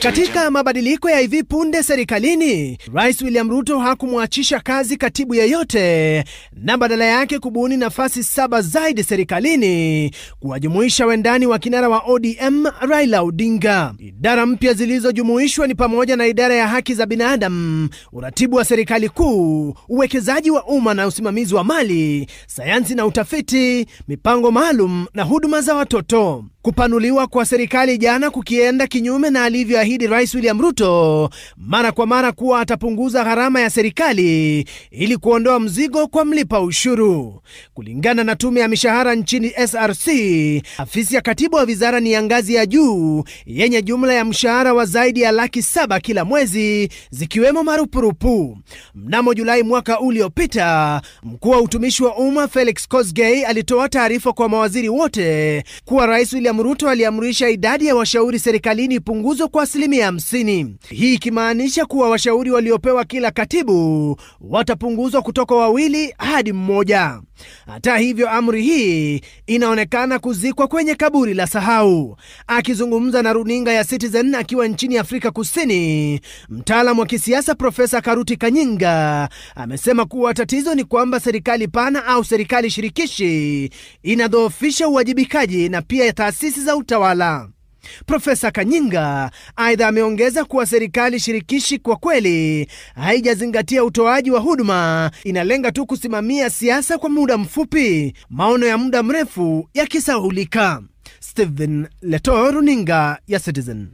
Katika mabadiliko ya hivi punde serikalini, Rais William Ruto hakumwachisha kazi katibu yeyote na badala yake kubuni nafasi 7 zaidi serikalini kuwajumuisha wendani wa kinara wa ODM Raila Odinga. Idara mpya zilizojumuishwa ni pamoja na idara ya haki za binadamu, uratibu wa serikali kuu, uwekezaji wa umma na usimamizi wa mali, sayansi na utafiti, mipango maalum na huduma za watoto. Kupanuliwa kwa serikali jana kukienda kinyume na alivyoahidi Rais William Ruto mara kwa mara kuwa atapunguza gharama ya serikali ili kuondoa mzigo kwa mlipa ushuru. Kulingana na tume ya mishahara nchini SRC, afisi ya katibu wa wizara ni ya ngazi ya juu yenye jumla ya mshahara wa zaidi ya 700,000 kila mwezi, zikiwemo marupurupu. Mnamo Julai mwaka uliopita, mkuu wa utumishi wa umma Felix Kosgei alitoa taarifa kwa mawaziri wote kuwa Rais William Ruto aliamrisha idadi ya washauri serikalini ipunguzwe kwa 50%. Hii ikimaanisha kuwa washauri waliopewa kila katibu watapunguzwa kutoka 2 hadi 1. Hata hivyo, amri hii inaonekana kuzikwa kwenye kaburi la sahau. Akizungumza na runinga ya Citizen akiwa nchini Afrika Kusini, mtaalamu wa kisiasa Profesa Karuti Kanyinga amesema kuwa tatizo ni kwamba serikali pana au serikali shirikishi inadhoofisha uwajibikaji na pia taasisi za utawala. Profesa Kanyinga aidha ameongeza kuwa serikali shirikishi kwa kweli haijazingatia utoaji wa huduma, inalenga tu kusimamia siasa kwa muda mfupi, maono ya muda mrefu yakisahulika. Stephen Leto, runinga ya Citizen.